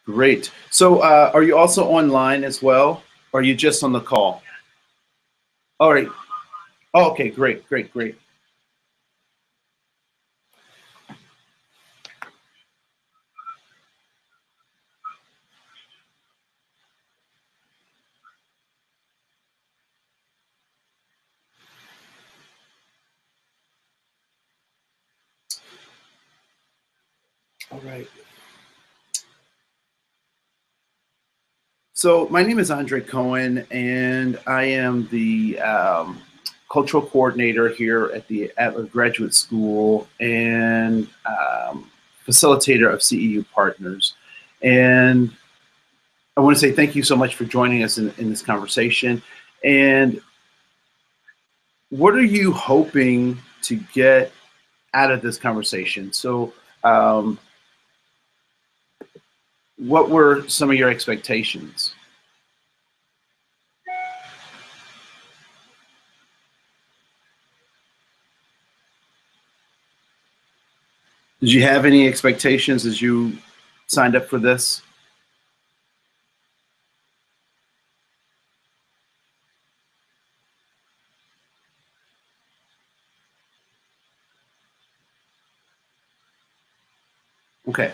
Great. So are you also online as well? Or are you just on the call? All right. Oh, okay, great, great, great. All right. So my name is Andre Koen, and I am the cultural coordinator here at the Adler Graduate School and facilitator of CEU Partners. And I want to say thank you so much for joining us in this conversation. And what are you hoping to get out of this conversation? So what were some of your expectations? Did you have any expectations as you signed up for this? Okay.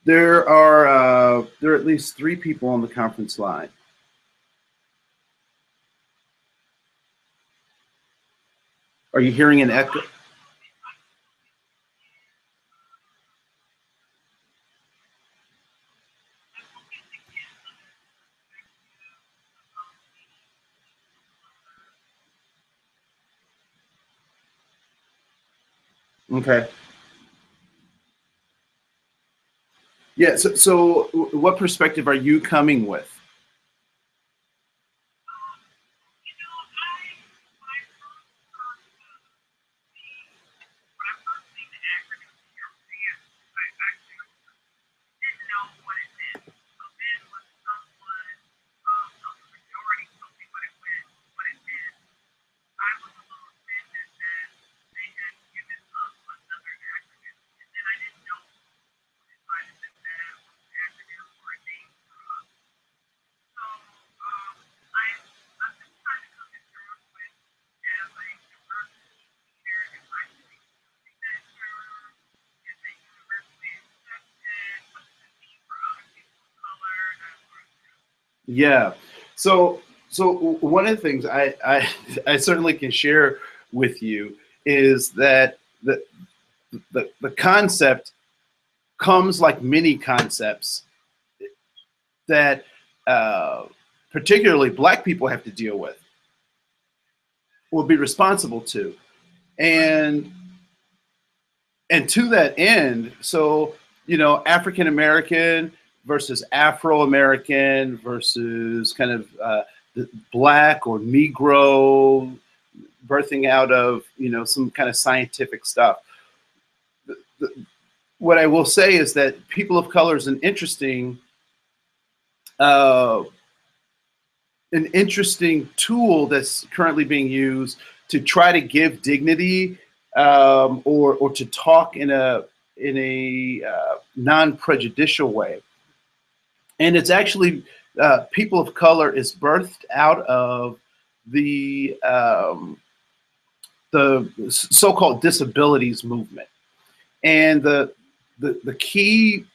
There are at least three people on the conference line. Are you hearing an echo? Okay. Yeah. So what perspective are you coming with? Yeah. So one of the things I certainly can share with you is that the concept comes like many concepts that particularly Black people have to deal with, will be responsible to, and to that end, so African American versus Afro American versus kind of Black or Negro, birthing out of some kind of scientific stuff. What I will say is that people of color is uh, an interesting tool that's currently being used to try to give dignity or to talk in a non-prejudicial way. And it's actually people of color is birthed out of the so-called disabilities movement. And the key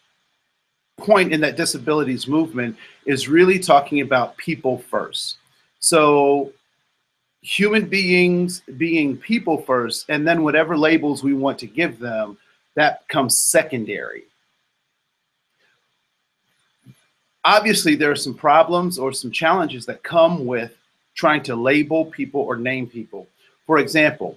point in that disabilities movement is really talking about people first. So human beings being people first, and then whatever labels we want to give them, that comes secondary. Obviously, there are some problems or some challenges that come with trying to label people or name people. For example,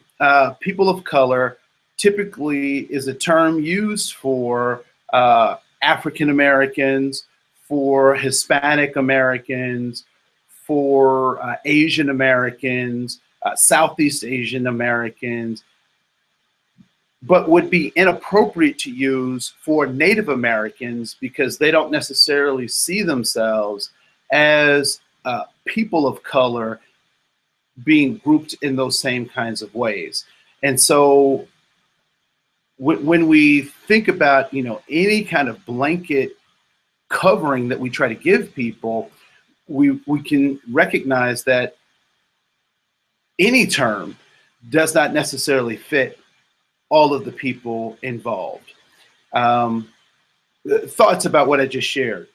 people of color typically is a term used for African Americans, for Hispanic Americans, for Asian Americans, Southeast Asian Americans, but would be inappropriate to use for Native Americans because they don't necessarily see themselves as people of color being grouped in those same kinds of ways. And so when we think about, you know, any kind of blanket covering that we try to give people, we can recognize that any term does not necessarily fit all of the people involved. Thoughts about what I just shared?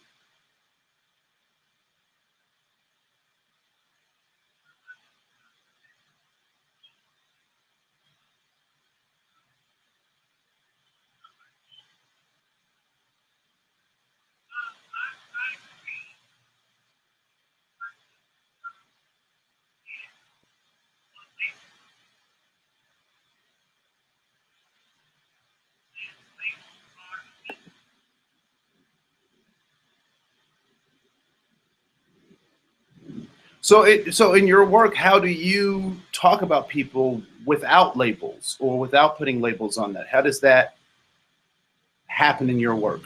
So in your work, how do you talk about people without labels or without putting labels on that? How does that happen in your work?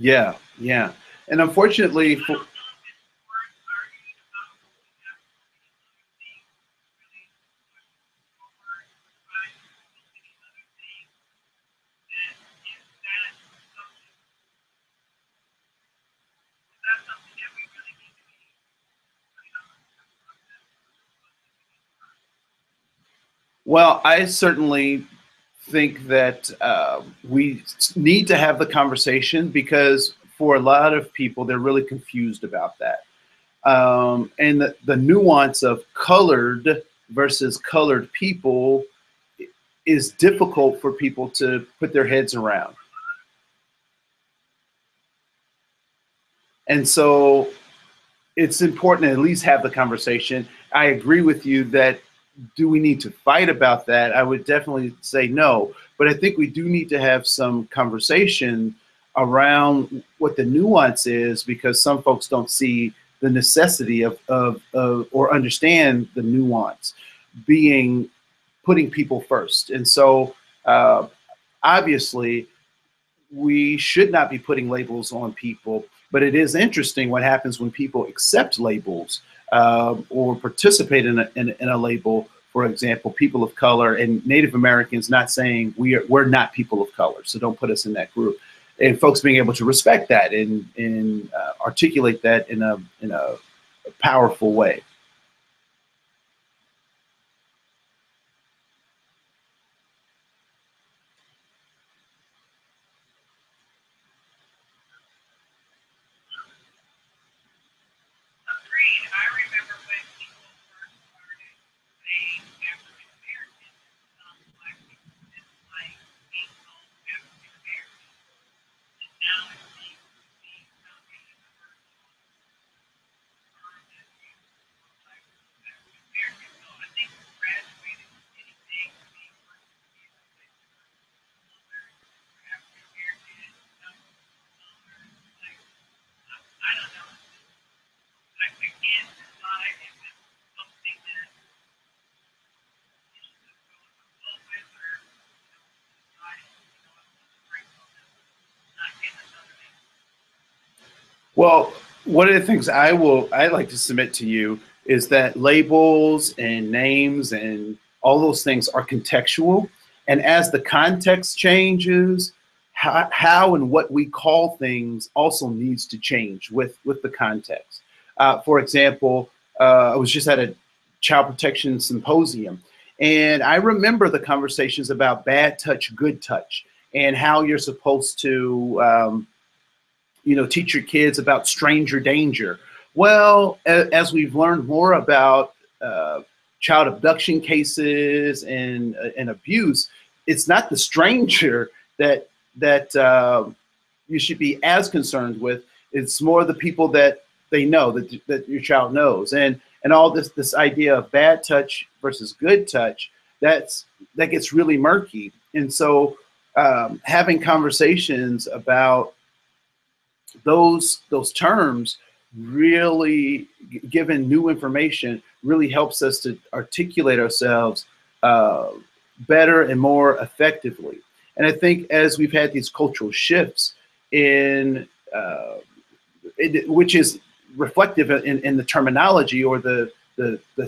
Yeah, yeah. And unfortunately, well, I certainly think that we need to have the conversation because for a lot of people, they're really confused about that. And the nuance of colored versus colored people is difficult for people to put their heads around. And so it's important to at least have the conversation. I agree with you that do we need to fight about that? I would definitely say no, but I think we do need to have some conversation around what the nuance is because some folks don't see the necessity of or understand the nuance being putting people first. And so obviously we should not be putting labels on people, but it is interesting what happens when people accept labels or participate in a label. For example, people of color and Native Americans not saying we're not people of color, so don't put us in that group. And folks being able to respect that and articulate that in a powerful way. Well, one of the things I'd like to submit to you is that labels and names and all those things are contextual. And as the context changes, how and what we call things also needs to change with the context. For example, I was just at a child protection symposium, and I remember the conversations about bad touch, good touch, and how you're supposed to teach your kids about stranger danger. Well, as we've learned more about child abduction cases and abuse, it's not the stranger that you should be as concerned with. It's more the people that they know, that your child knows, and all this idea of bad touch versus good touch, that gets really murky. And so having conversations about those terms, really given new information, really helps us to articulate ourselves better and more effectively. And I think as we've had these cultural shifts which is reflective in the terminology, or the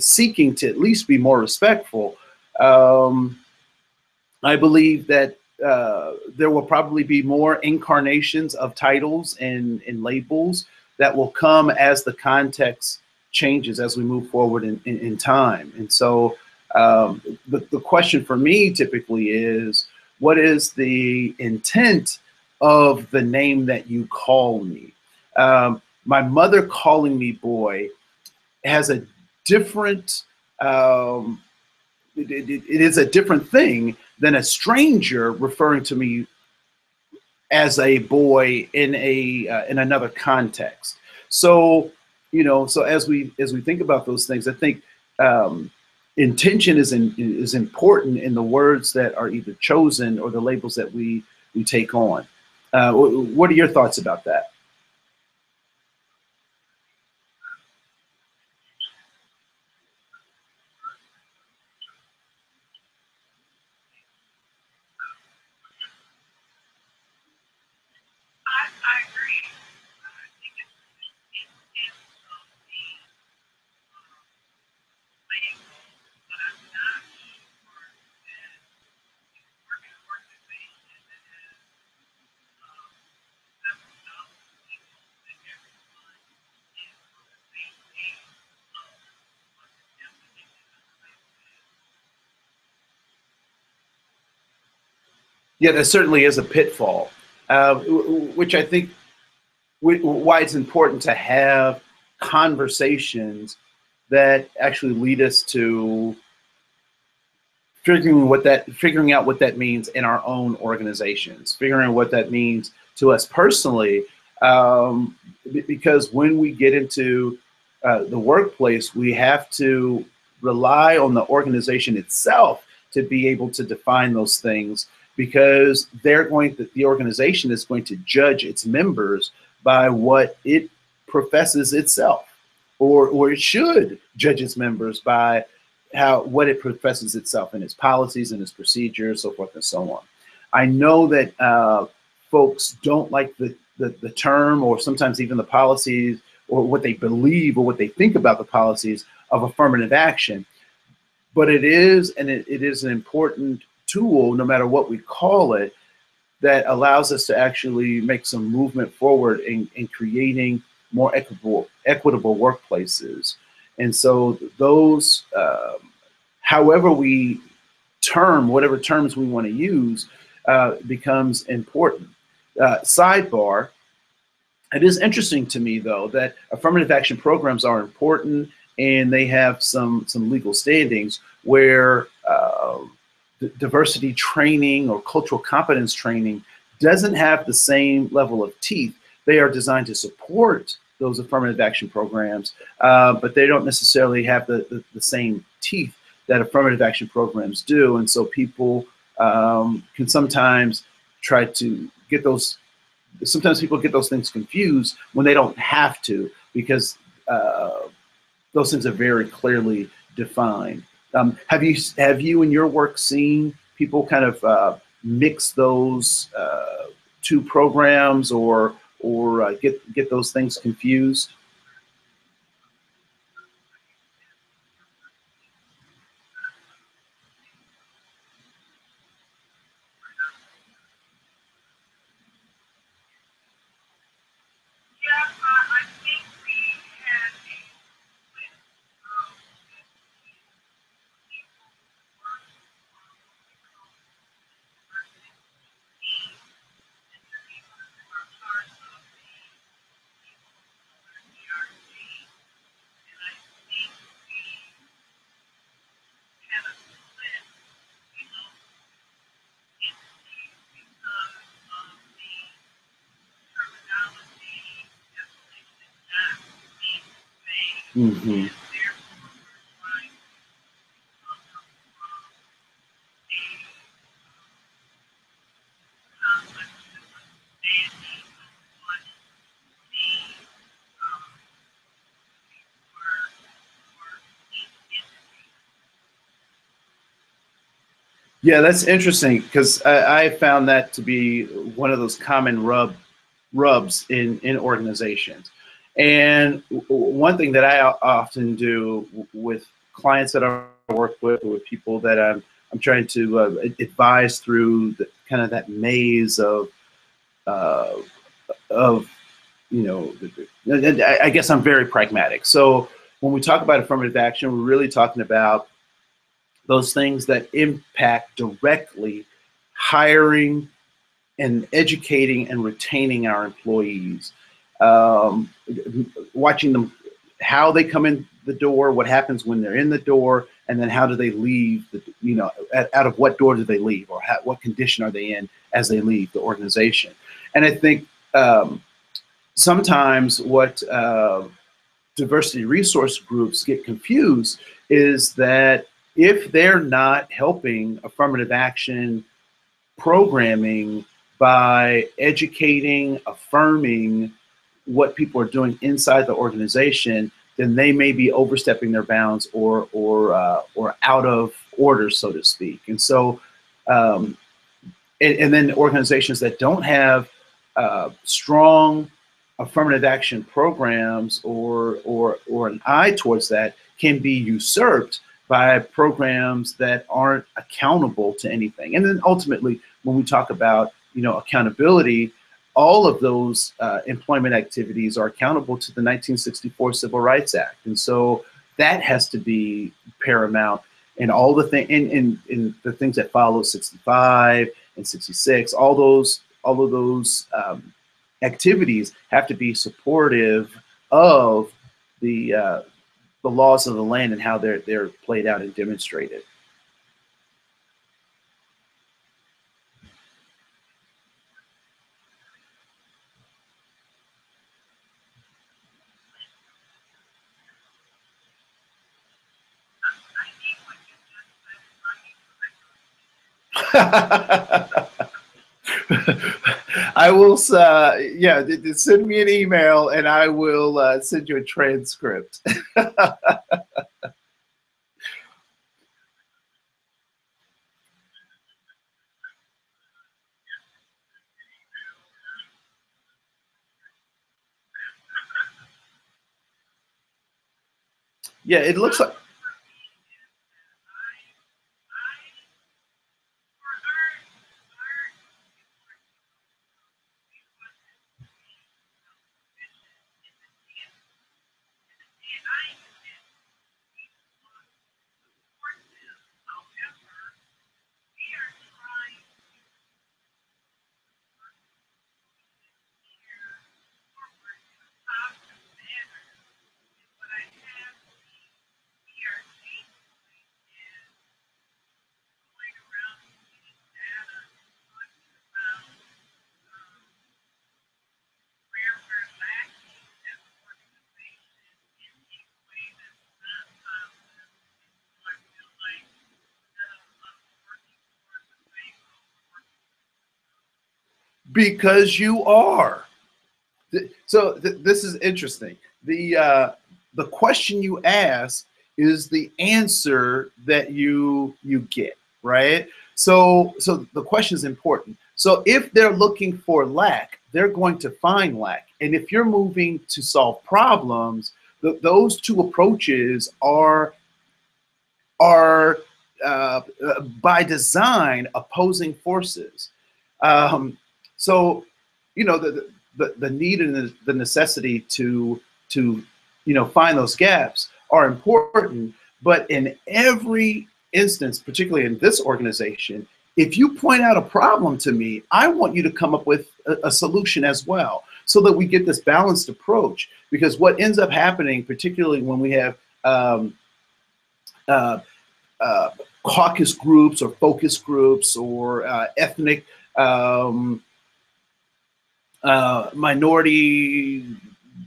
seeking to at least be more respectful, I believe that there will probably be more incarnations of titles and labels that will come as the context changes as we move forward in time. And so the question for me typically is, what is the intent of the name that you call me? My mother calling me boy has a different, it is a different thing than a stranger referring to me as a boy in another context. So, so as we think about those things, I think intention is important in the words that are either chosen or the labels that we take on. What are your thoughts about that? Yeah, there certainly is a pitfall, which I think why it's important to have conversations that actually lead us to figuring out what that means in our own organizations, figuring out what that means to us personally, because when we get into the workplace, we have to rely on the organization itself to be able to define those things, because the organization is going to judge its members by what it professes itself, or it should judge its members by what it professes itself in its policies and its procedures, so forth and so on. I know that folks don't like the term, or sometimes even the policies, or what they believe or what they think about the policies of affirmative action. But it is an important tool, no matter what we call it, that allows us to actually make some movement forward in creating more equitable workplaces. And so those, however we whatever terms we want to use, becomes important. Sidebar, it is interesting to me, though, that affirmative action programs are important, and they have some legal standings where diversity training or cultural competence training doesn't have the same level of teeth. They are designed to support those affirmative action programs, but they don't necessarily have the same teeth that affirmative action programs do. And so people can sometimes try to get those, sometimes people get those things confused when they don't have to, because those things are very clearly defined. Have you in your work seen people kind of mix those two programs, or get those things confused? Hmm. Yeah, that's interesting because I found that to be one of those common rubs in organizations. And one thing that I often do with clients that I work with people that I'm trying to advise through the, kind of that maze uh, of I guess I'm very pragmatic. So when we talk about affirmative action, we're really talking about those things that impact directly hiring and educating and retaining our employees, um, watching them, how they come in the door, what happens when they're in the door, and then how do they leave, out of what door do they leave, or what condition are they in as they leave the organization. And I think sometimes what diversity resource groups get confused is that if they're not helping affirmative action programming by educating, affirming what people are doing inside the organization, then they may be overstepping their bounds or out of order, so to speak. And so, and then organizations that don't have strong affirmative action programs or an eye towards that can be usurped by programs that aren't accountable to anything. And then ultimately, when we talk about accountability, all of those employment activities are accountable to the 1964 Civil Rights Act, and so that has to be paramount. And all the in the things that follow 65 and 66, all of those activities have to be supportive of the laws of the land and how they're played out and demonstrated. I will, yeah, send me an email and I will send you a transcript. Yeah, it looks like. Because you are. So this is interesting. The question you ask is the answer that you get, right? So the question is important. So if they're looking for lack, they're going to find lack. And if you're moving to solve problems, those two approaches are by design opposing forces. Um, so, the need and the necessity to find those gaps are important. But in every instance, particularly in this organization, if you point out a problem to me, I want you to come up with a solution as well, so that we get this balanced approach. Because what ends up happening, particularly when we have uh, uh, caucus groups or focus groups or ethnic minority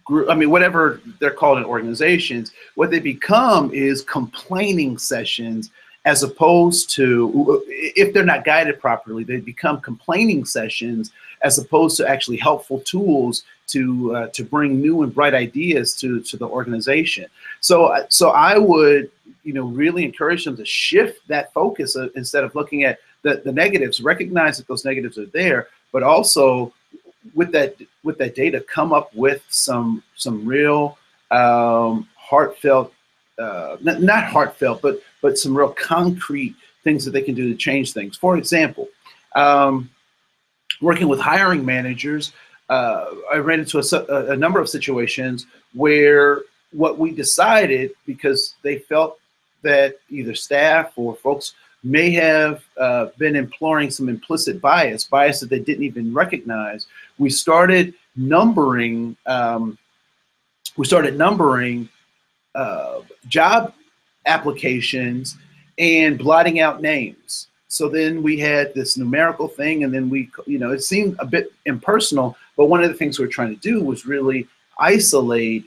group, I mean, whatever they're called in organizations, what they become is complaining sessions, as opposed to, if they're not guided properly, they become complaining sessions as opposed to actually helpful tools to bring new and bright ideas to the organization. So I would, really encourage them to shift that focus, instead of looking at the negatives, recognize that those negatives are there, but also with that data, come up with some real heartfelt, not heartfelt, but some real concrete things that they can do to change things. For example, working with hiring managers, I ran into a number of situations where what we decided, because they felt that either staff or folks may have been employing some implicit bias that they didn't even recognize, we started numbering. Job applications and blotting out names. So then we had this numerical thing, and then it seemed a bit impersonal, but one of the things we were trying to do was really isolate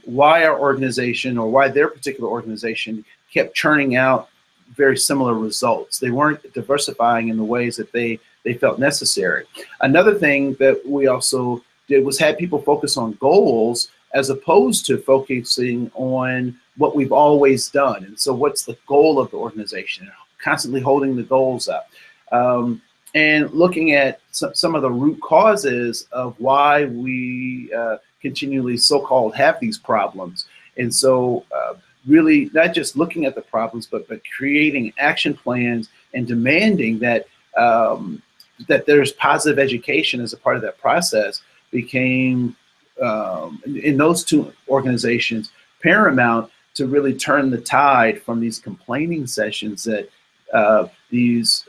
why our organization, or why their particular organization, kept churning out very similar results. They weren't diversifying in the ways that they felt necessary. Another thing that we also did was had people focus on goals as opposed to focusing on what we've always done. And so what's the goal of the organization? Constantly holding the goals up. And looking at some of the root causes of why we continually so-called have these problems. And so really not just looking at the problems, but creating action plans and demanding that that there's positive education as a part of that process became, in those two organizations, paramount to really turn the tide from these complaining sessions that these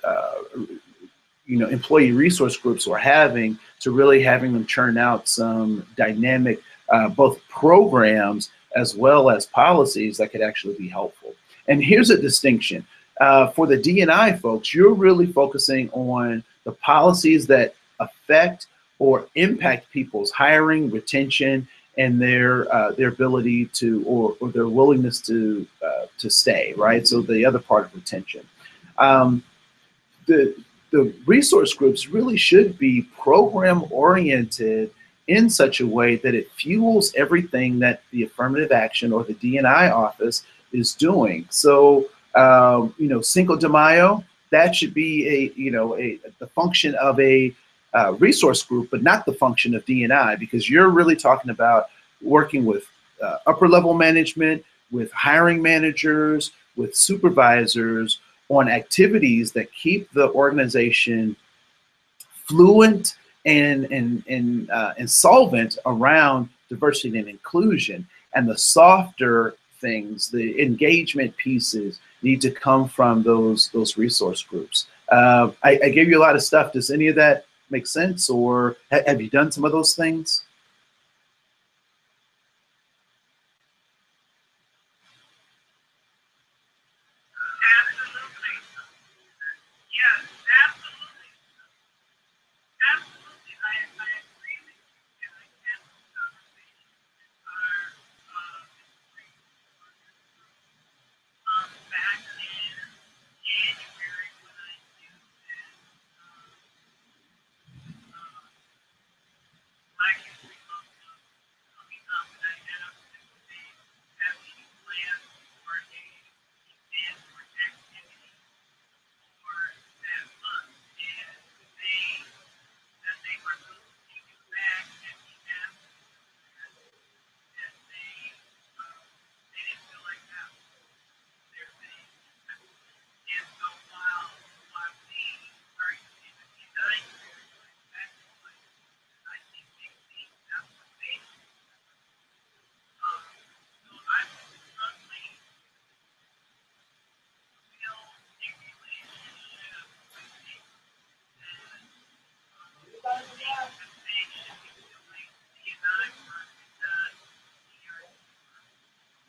employee resource groups were having, to really having them churn out some dynamic both programs as well as policies that could actually be helpful. And here's a distinction. For the D&I folks, you're really focusing on the policies that affect or impact people's hiring, retention, and their ability to, or their willingness to stay, right? So the other part of retention. The resource groups really should be program oriented in such a way that it fuels everything that the affirmative action or the D&I office is doing. So Cinco de Mayo, that should be the function of a resource group, but not the function of D&I, because you're really talking about working with upper level management, with hiring managers, with supervisors on activities that keep the organization fluent and solvent around diversity and inclusion. And the softer things, the engagement pieces, need to come from those resource groups. I gave you a lot of stuff. Does any of that make sense, or have you done some of those things?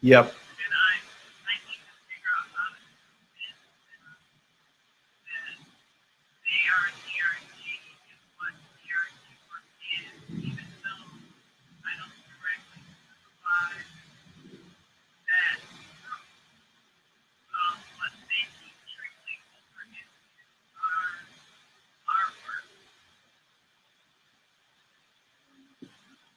Yep.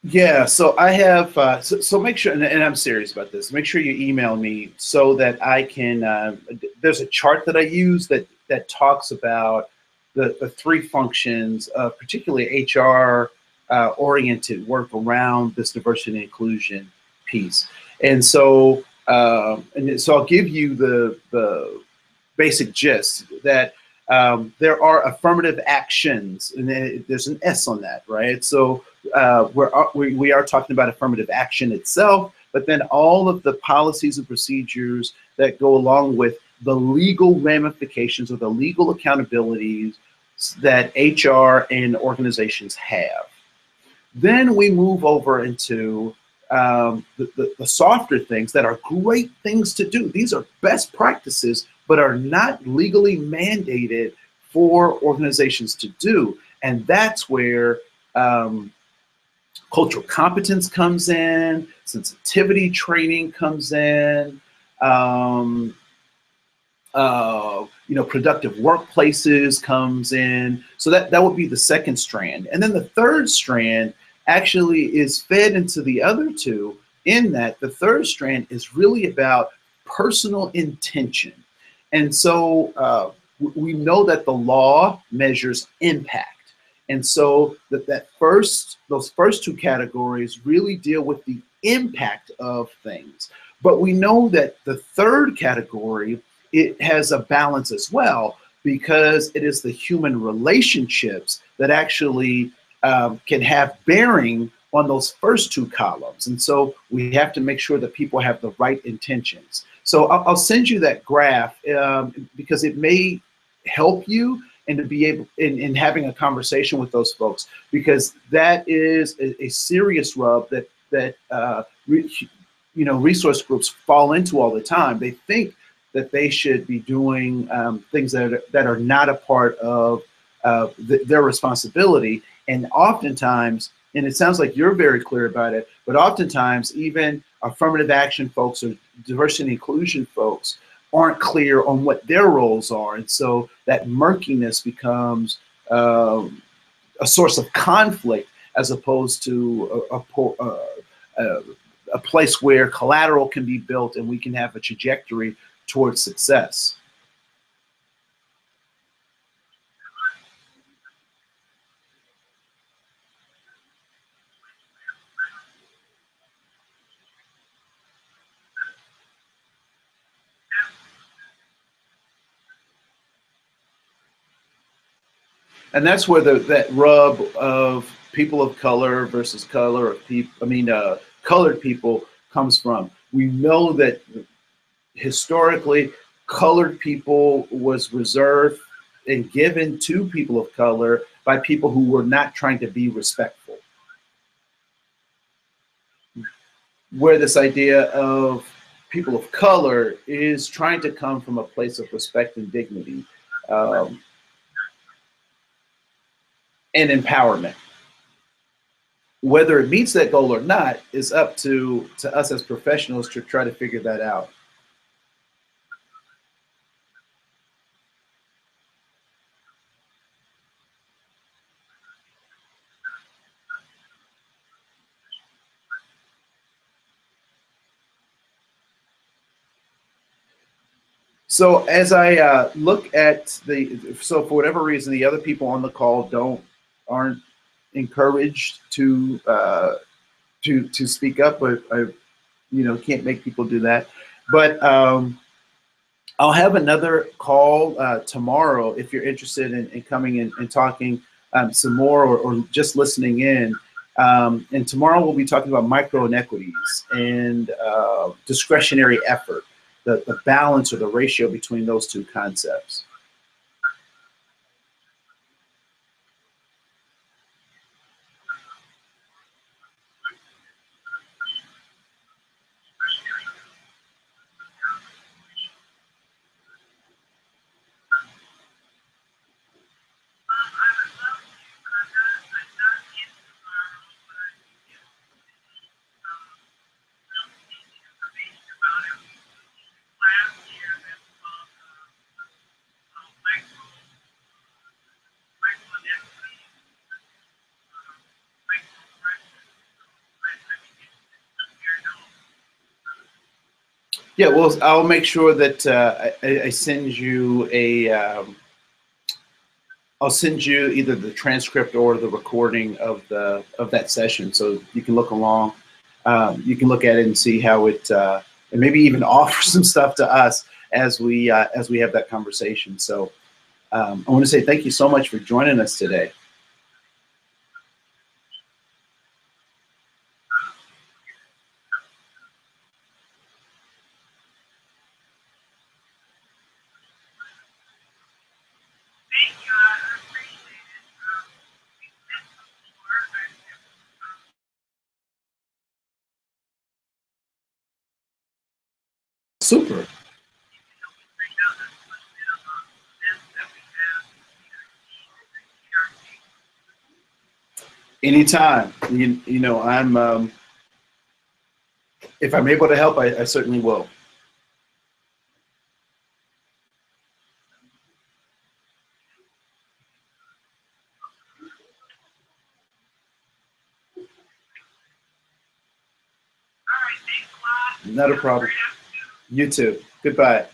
Yeah, so I have, so make sure, and I'm serious about this, make sure you email me so that I can, there's a chart that I use that talks about the three functions of particularly HR oriented work around this diversity and inclusion piece. And so I'll give you the basic gist that there are affirmative actions, and there's an S on that, right? So we are talking about affirmative action itself, but then all of the policies and procedures that go along with the legal ramifications or the legal accountabilities that HR and organizations have. Then we move over into the softer things that are great things to do. These are best practices, but are not legally mandated for organizations to do. And that's where cultural competence comes in, sensitivity training comes in, um, productive workplaces comes in. So that would be the second strand. And then the third strand actually is fed into the other two, in that the third strand is really about personal intention. And so we know that the law measures impact. And so those first two categories really deal with the impact of things. But we know that the third category, it has a balance as well, because it is the human relationships that actually can have bearing on those first two columns. And so we have to make sure that people have the right intentions. So I'll send you that graph because it may help you and to be able in having a conversation with those folks, because that is a serious rub that resource groups fall into all the time. They think that they should be doing things that are not a part of their responsibility. And oftentimes, and it sounds like you're very clear about it, but oftentimes even affirmative action folks or diversity and inclusion folks aren't clear on what their roles are. And so that murkiness becomes a source of conflict, as opposed to a place where collateral can be built and we can have a trajectory towards success. And that's where that rub of people of color versus color of people, colored people comes from. We know that historically, colored people was reserved and given to people of color by people who were not trying to be respectful. Where this idea of people of color is trying to come from a place of respect and dignity, um, and empowerment. Whether it meets that goal or not is up to us as professionals to try to figure that out. So as I look at so for whatever reason, the other people on the call aren't encouraged to speak up, but I can't make people do that. But I'll have another call tomorrow if you're interested in coming in and talking some more, or just listening in. And tomorrow we'll be talking about micro inequities and discretionary effort, the balance or the ratio between those two concepts. Yeah, well, I'll make sure that I send you a. I'll send you either the transcript or the recording of that session, so you can look along. You can look at it and see how it, and maybe even offer some stuff to us as we have that conversation. So I want to say thank you so much for joining us today. Super. Anytime. You know, I'm if I'm able to help, I certainly will. Not a problem. You too. Goodbye.